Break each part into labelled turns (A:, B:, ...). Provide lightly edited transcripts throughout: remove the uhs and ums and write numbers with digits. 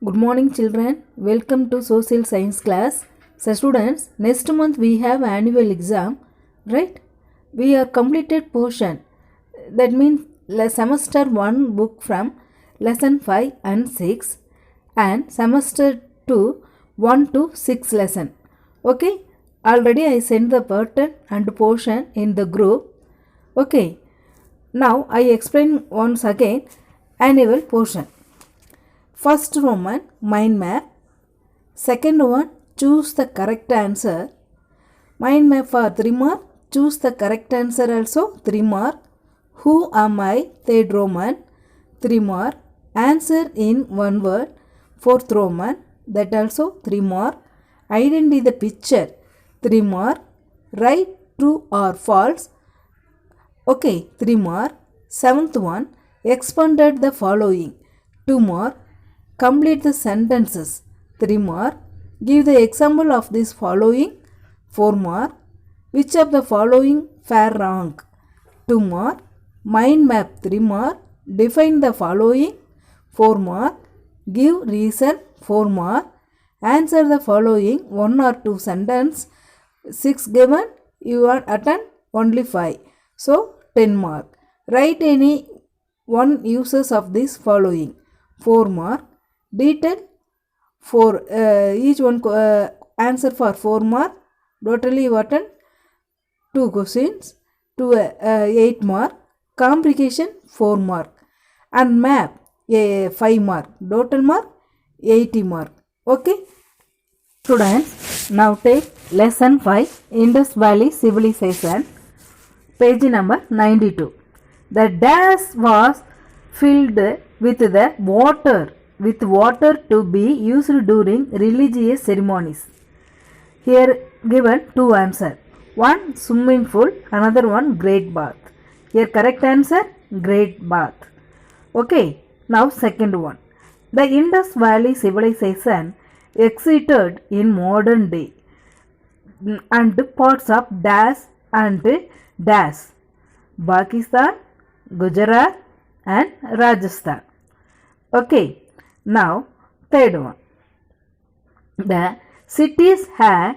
A: Good morning children. Welcome to social science class. So students, next month we have annual exam, right? We are completed portion. That means semester 1 book from lesson 5 and 6 and semester 2 1 to 6 lesson. Okay? Already I sent the pattern and portion in the group. Okay. Now I explain once again annual portion. First Roman, mind map. Second one, choose the correct answer. Mind map for 3 mark. Choose the correct answer also 3 mark. Who am I? Third Roman, 3 mark. Answer in one word. Fourth Roman, that also 3 mark. Identify the picture, 3 mark. Write true or false. Okay, 3 mark. Seventh one, expanded the following, 2 mark. Complete the sentences, 3 mark. Give the example of this following, 4 mark. Which of the following fair wrong, 2 mark. Mind map, 3 mark. Define the following, 4 mark. Give reason, 4 mark. Answer the following 1 or 2 sentence, 6 given, you are attend only 5. So 10 mark. Write any one uses of this following, 4 mark. Detail for each one answer for 4 mark. Totally you attend 2 questions to 8 mark. Complication 4 mark. And map 5 mark. Total mark 80 mark. Okay. Students, now take lesson 5, Indus Valley Civilization, page number 92. The dash was filled with the water to be used during religious ceremonies. Here given 2 answer. One swimming pool, another one great bath. Here correct answer, great bath. Okay, now second one. The Indus Valley civilization existed in modern day and parts of dash and dash, Pakistan, Gujarat and Rajasthan. Okay, now third one. The cities had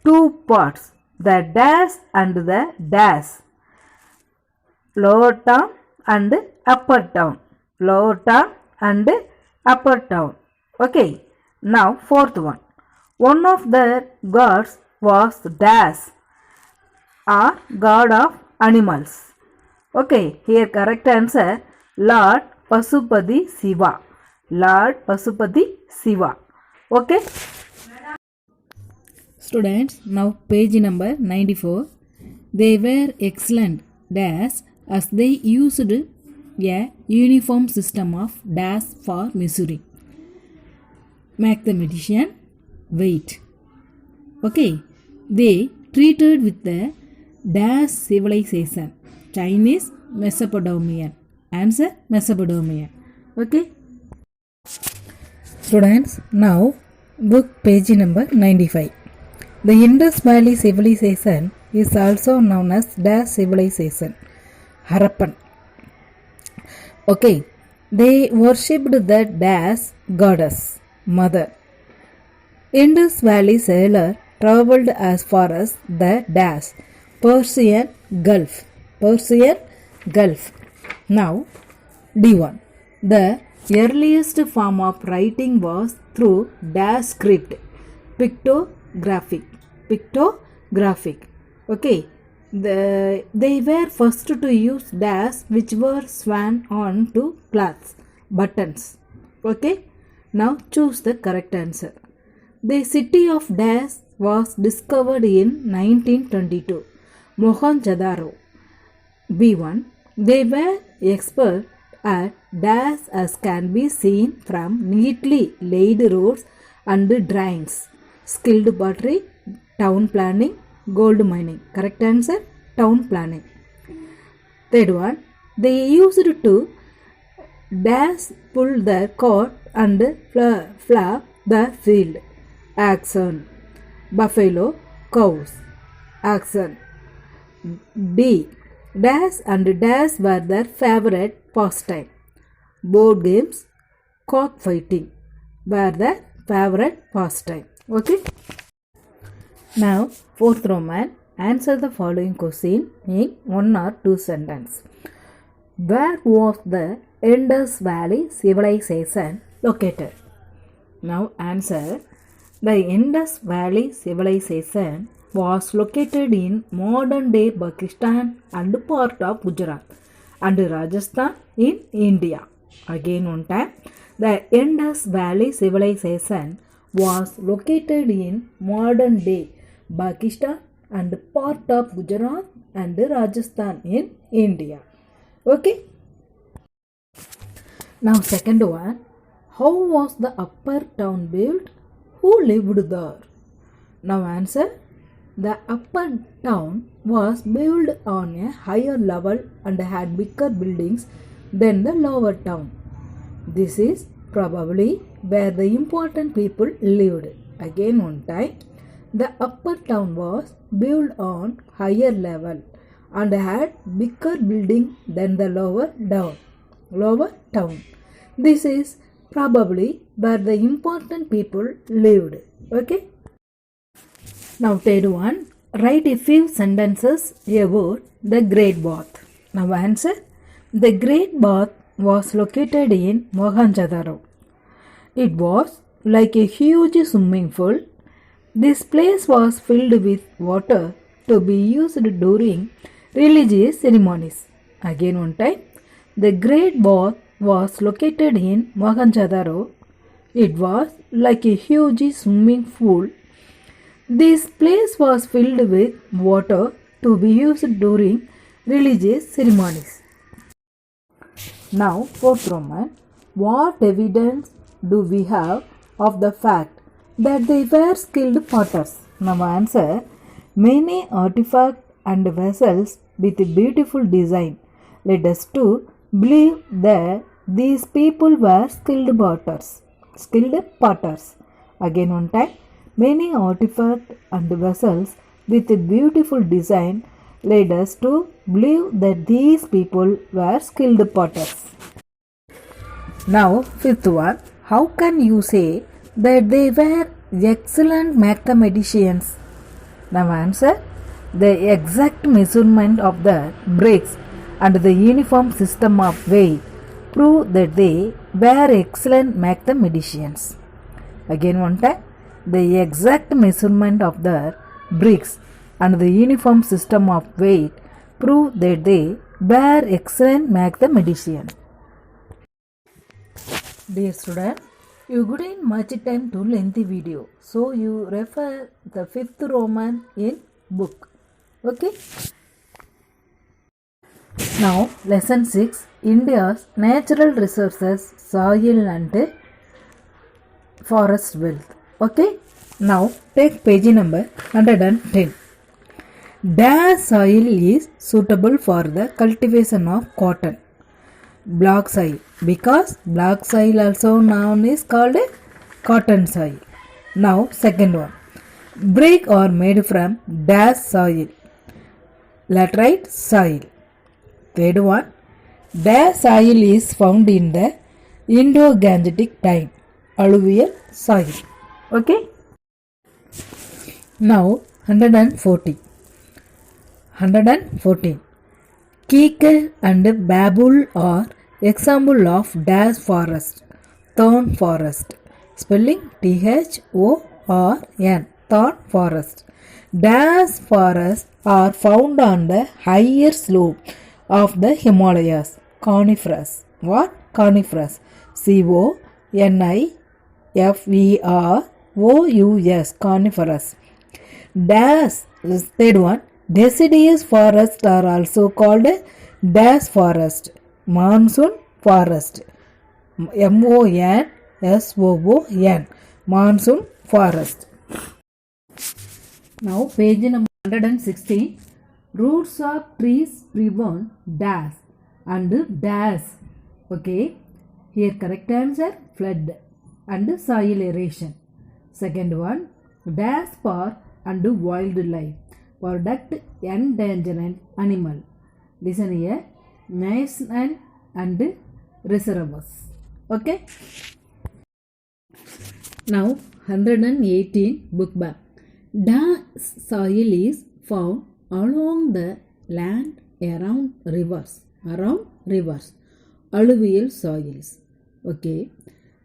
A: 2 parts, the dash and the dash, lower town and upper town, lower town and upper town. Okay, now fourth one. One of the gods was dash or god of animals. Okay, here correct answer, Lord Pasupati Siva. Lord Pasupati Siva. Okay. Students, now page number 94. They were excellent dash as they used a uniform system of dash for measuring. Mathematician, weight. Okay. They treated with the dash civilization, Chinese, Mesopotamian. Answer, Mesopotamian. Okay. Students, now book page number 95. The Indus Valley civilization is also known as dash civilization, Harappan. Okay. They worshipped the dash goddess, mother. Indus Valley sailor traveled as far as the dash, Persian Gulf. Persian Gulf. Now, D1. The earliest form of writing was through dash script, pictographic. Pictographic. Okay. They were first to use dash which were swan on to cloths, buttons. Okay. Now choose the correct answer. The city of dash was discovered in 1922. Mohenjo-daro. B1. They were expert at dash as can be seen from neatly laid roads and drains. Skilled pottery, town planning, gold mining. Correct answer, town planning. Third one. They used to dash pull the cart and plough the field. Oxen, buffalo, cows. Oxen. D. Dash and dash were their favorite pastime. Board games, cockfighting. were their favorite pastime. Okay. Now, fourth Roman, answer the following question in one or two sentences. Where was the Indus Valley civilization located? Now answer. The Indus Valley civilization was located in modern day Pakistan and part of Gujarat and Rajasthan in India. Again one time. The Indus Valley civilization was located in modern day Pakistan and part of Gujarat and Rajasthan in India. Okay. Now second one. How was the upper town built? Who lived there? Now answer. The upper town was built on a higher level and had bigger buildings than the lower town. This is probably where the important people lived. Again one time. The upper town was built on higher level and had bigger building than the lower town. This is probably where the important people lived. Okay. Now third one, write a few sentences about the Great Bath. Now answer. The Great Bath was located in Mohenjo-daro. It was like a huge swimming pool. This place was filled with water to be used during religious ceremonies. Again one time. The Great Bath was located in Mohenjo-daro. It was like a huge swimming pool. This place was filled with water to be used during religious ceremonies. Now, fourth Roman, what evidence do we have of the fact that they were skilled potters? Now answer. Many artifacts and vessels with beautiful design led us to believe that these people were skilled potters. Again one time. Many artifacts and vessels with a beautiful design led us to believe that these people were skilled potters. Now, fifth one. How can you say that they were excellent mathematicians? Now answer. The exact measurement of the bricks and the uniform system of weight prove that they were excellent mathematicians. Again one time. The exact measurement of the bricks and the uniform system of weight prove that they were excellent mathematicians. Dear student, you couldn't much time to lengthy video, so you refer the fifth Roman in book. Okay. Now lesson 6, India's natural resources, soil and forest wealth. Okay. Now take page number 110. Dash soil is suitable for the cultivation of cotton. Black soil, because black soil also known is called cotton soil. Now second one. Brick are made from dash soil. Laterite soil. Third one. Dash soil is found in the Indo-Gangetic time. Alluvial soil. Okay. Now 114. Kikar and Babul are example of dash forest. Thorn forest. Spelling THORN. Thorn forest. Dash forests are found on the higher slope of the Himalayas. Coniferous. What? Coniferous. CONIFEROUS. Coniferous. Dash. Third one. Deciduous forests are also called dash forest. Monsoon forest. MONSOON. Monsoon forest. Now page number 116. Roots of trees prevent dash and dash. Okay. Here correct answer, flood and soil erosion. Second one, dash for and wildlife. Protect endangered animal. Listen here, national and reservoirs. Okay. Now 118 book back. Dash soil is found along the land around rivers. Around rivers. Alluvial soils. Okay.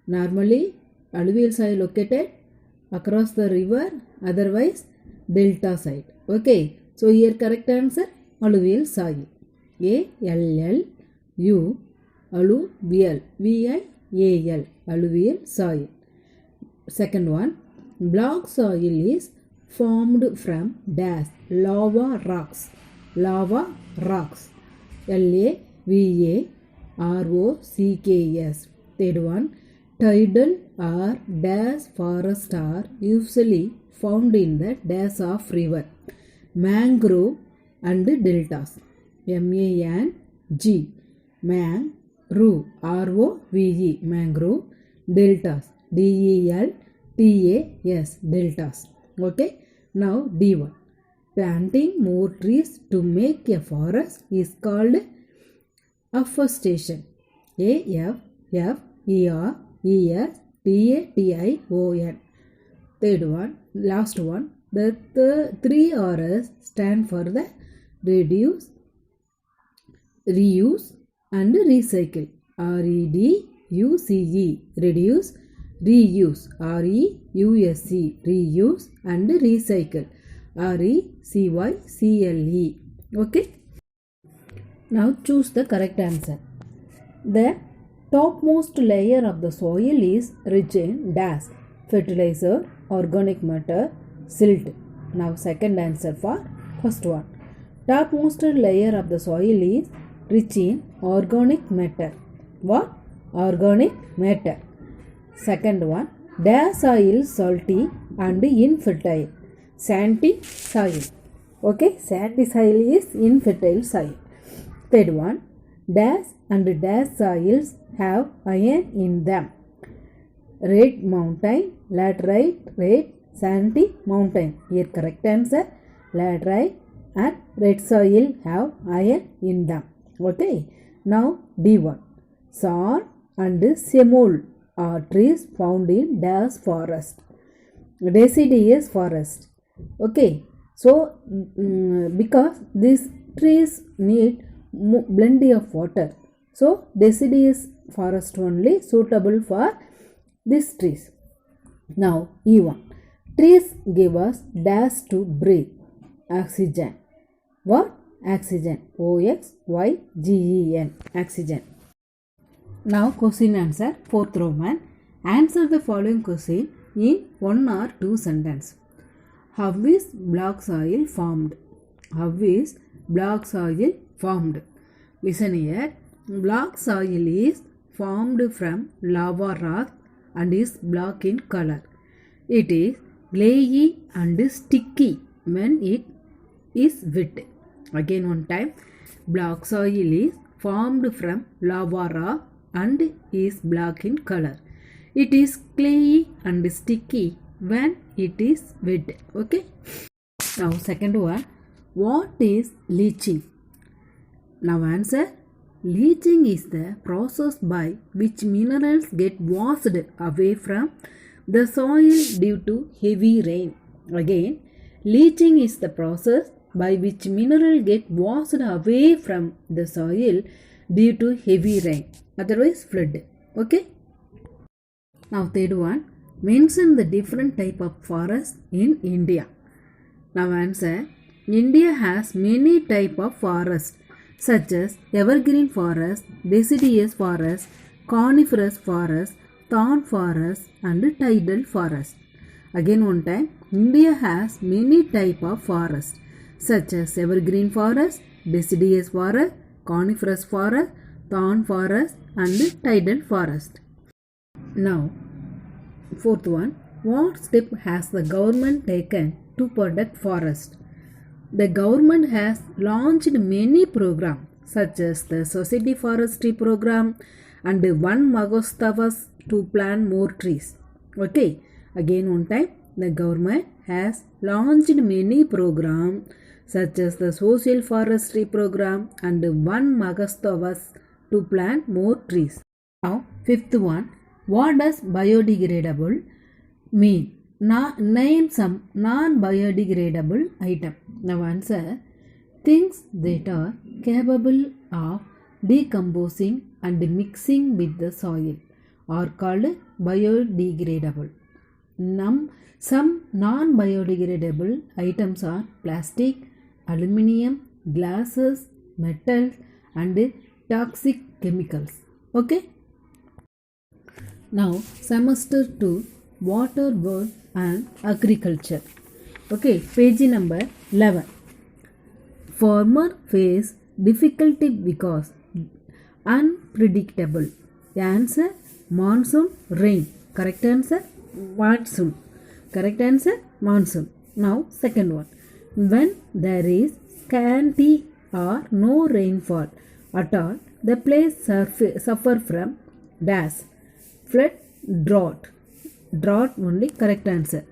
A: Normally alluvial soil located across the river, otherwise delta side. Okay. So here correct answer alluvial soil. A-L-L-U alluvial. V-I-A-L alluvial soil. Second one, black soil is formed from dash lava rocks. Lava rocks. L-A-V-A-R-O-C-K-S. Third one, tidal or dash forest are usually found in the dash of river, mangrove and deltas. M-A-N-G. Mangrove. R-O-V-E. Mangrove. Deltas. D-E-L-T-A-S. Deltas. Okay. Now D1. Planting more trees to make a forest is called afforestation. A-F-F-E-R-E-S-T-A-T-I-O-N. Third one. Last one. The three R's stand for the reduce, reuse and recycle. R-E-D-U-C-E. Reduce, reuse. R-E-U-S-E. Reuse and recycle. R-E-C-Y-C-L-E. Okay. Now choose the correct answer. The topmost layer of the soil is rich in dash, fertilizer, organic matter, silt. Now second answer for first one. Topmost layer of the soil is rich in organic matter. What? Organic matter. Second one, dash soil salty and infertile. Sandy soil. Okay, sandy soil is infertile soil. Third one, dash and dash soils have iron in them. Red mountain, laterite, red, sandy mountain. Here correct answer, laterite and red soil have iron in them. Okay, now D1. Sar and semul are trees found in dash forest. Deciduous forest. Okay, so because these trees need plenty of water, so deciduous forest only suitable for these trees. Now E1. Trees give us dash to breathe. Oxygen. What? Oxygen. O-X-Y-G-E-N. Oxygen. Now question answer. Fourth Roman. Answer the following question in one or two sentences. How is black soil formed? How is black soil formed? Listen here. Black soil is formed from lava rock and is black in color. It is clayey and sticky when it is wet. Again one time. Black soil is formed from lava rock and is black in color. It is clayey and sticky when it is wet. Okay. Now second one. What is leaching? Now answer. Leaching is the process by which minerals get washed away from the soil due to heavy rain. Again, leaching is the process by which minerals get washed away from the soil due to heavy rain, otherwise flood. Okay. Now third one. Mention the different type of forest in India. Now answer. India has many type of forests such as evergreen forest, deciduous forest, coniferous forest, thorn forest and tidal forest. Again one time. India has many type of forests such as evergreen forest, deciduous forest, coniferous forest, thorn forest and tidal forest. Now fourth one. What step has the government taken to protect forest? The government has launched many programs such as the Society Forestry Program and One Mahotsav to plant more trees. Okay. Again one time. The government has launched many programs such as the Social Forestry Program and One Mahotsav to plant more trees. Now fifth one. What does biodegradable mean? Name some non-biodegradable item. Now answer. Things that are capable of decomposing and mixing with the soil are called biodegradable. Some non-biodegradable items are plastic, aluminum, glasses, metals and toxic chemicals. Okay. Now semester 2 water, world and agriculture. Okay, page number 11. Farmer face difficulty because unpredictable. Answer monsoon rain. Correct answer monsoon. Correct answer monsoon. Now second one. When there is scanty or no rainfall at all, the place suffer from dash. Flood, drought. Drought only correct answer.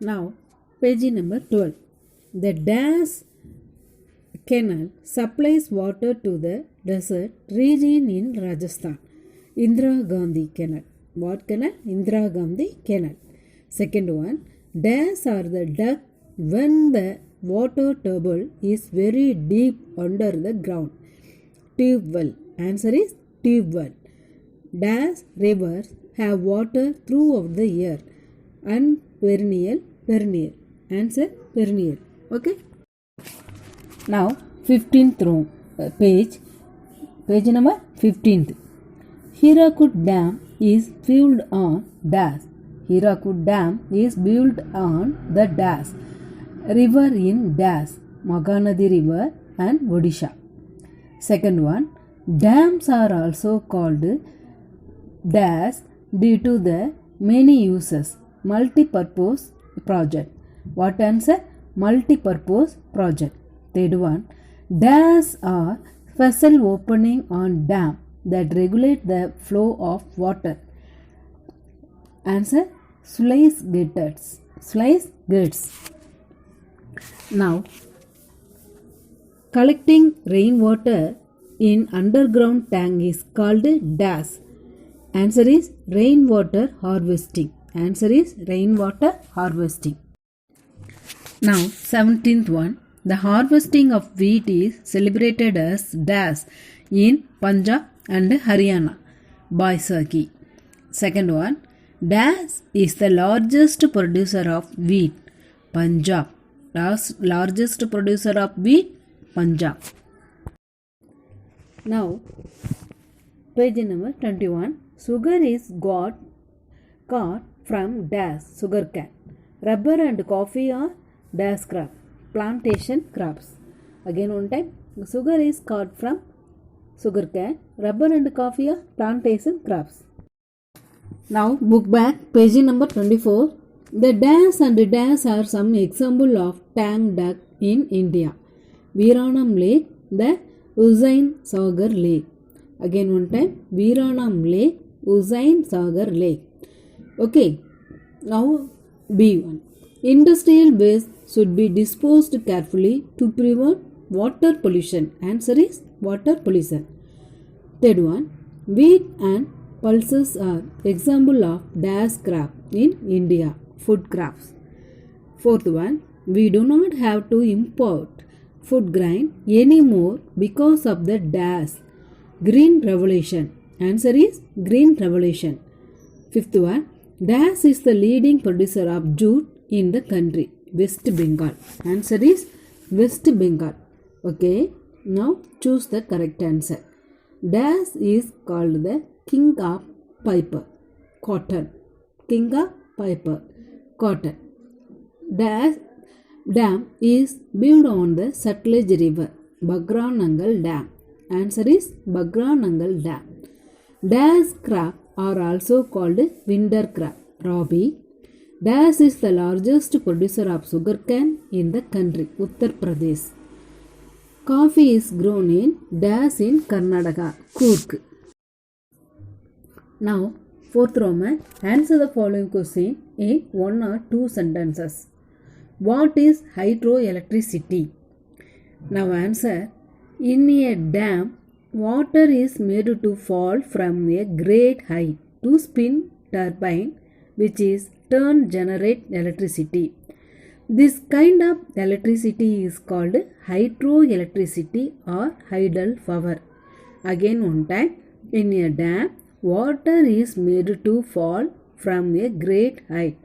A: Now page number 12. The dash canal supplies water to the desert region in Rajasthan. Indira Gandhi canal. What canal? Indira Gandhi canal. Second one. Dash are the duct when the water table is very deep under the ground. Tube well. Answer is tube well. Dash rivers have water throughout the year and perennial. Answer perennial. Okay. Now 15th row page number 15th. Hirakud Dam is built on dash. Hirakud Dam is built on the dash river in dash Mahanadi river and Odisha. Second one. Dams are also called dash due to the many uses. Multi-purpose project. What answer? Multi-purpose project. Third one. Dash are special opening on dam that regulate the flow of water. Answer sluice gates. Sluice gates. Now collecting rainwater in underground tank is called dash. Answer is rainwater harvesting. Answer is rainwater harvesting. Now 17th one. The harvesting of wheat is celebrated as dash in Punjab and Haryana. Baisakhi. Second one. Dash is the largest producer of wheat. Punjab. Largest producer of wheat. Punjab. Now page number 21. Sugar is caught from dash sugar cane. Rubber and coffee are dash crop. Plantation crops. Again one time. Sugar is caught from sugar cane. Rubber and coffee are plantation crops. Now book back page number 24. The dash and dash are some example of tank duck in India. Veeranam Lake, the Hussain Sagar Lake. Again one time. Veeranam Lake, Hussain Sagar Lake. Okay. Now B1. Industrial waste should be disposed carefully to prevent water pollution. Answer is water pollution. Third one. Wheat and pulses are example of dash crop in India. Food crops. Fourth one. We do not have to import food grain anymore because of the dash green revolution. Answer is green revolution. Fifth one. Dash is the leading producer of jute in the country. West Bengal. Answer is West Bengal. Okay. Now choose the correct answer. Dash is called the king of piper. Cotton. King of piper. Cotton. Dash dam is built on the Satluj River. Bagranangal Dam. Answer is Bagranangal Dam. Dash crop are also called winter crop. Rabi. Dash is the largest producer of sugarcane in the country. Uttar Pradesh. Coffee is grown in dash in Karnataka. Coorg. Now, fourth Roman, answer the following question in one or two sentences. What is hydroelectricity? Now answer. In a dam, water is made to fall from a great height to spin turbine which is turn generate electricity. This kind of electricity is called hydroelectricity or tidal power. Again one time, in a dam, water is made to fall from a great height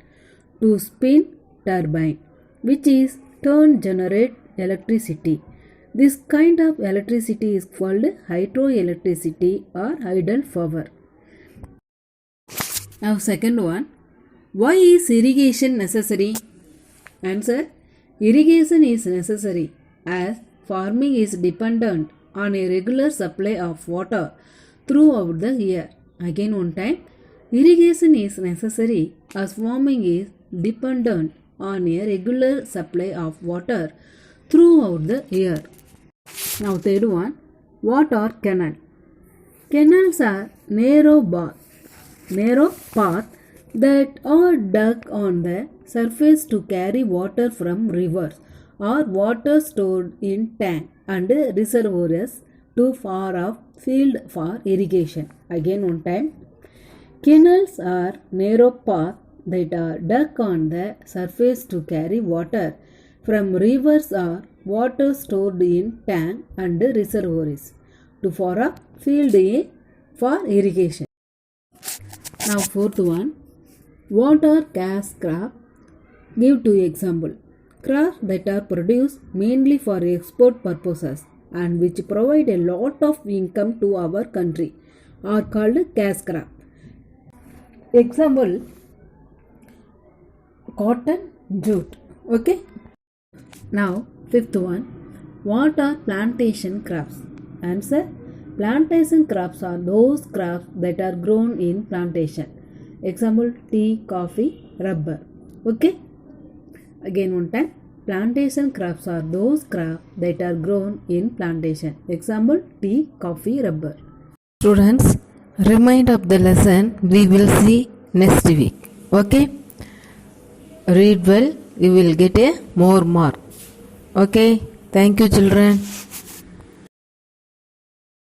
A: to spin turbine, which is turn generate electricity. This kind of electricity is called hydroelectricity or tidal power. Now second one, why is irrigation necessary? Answer, irrigation is necessary as farming is dependent on a regular supply of water throughout the year. Again one time, irrigation is necessary as farming is dependent on a regular supply of water throughout the year. Now third one, what are canals? Canals are narrow paths that are dug on the surface to carry water from rivers or water stored in tanks and reservoirs to far off field for irrigation. Again one time, canals are narrow paths that are dug on the surface to carry water from rivers or water stored in tanks and reservoirs to far off field for irrigation. Now fourth one, what are cash crops? Give two example. Crops that are produced mainly for export purposes and which provide a lot of income to our country are called cash crop. Example, cotton, jute. Okay. Now fifth one, what are plantation crops? Answer, plantation crops are those crops that are grown in plantation. Example, tea, coffee, rubber. Okay. Again one time, plantation crops are those crops that are grown in plantation. Example, tea, coffee, rubber. Students, remind of the lesson we will see next week. Okay. Read well, you will get a more mark. Okay. Thank you children.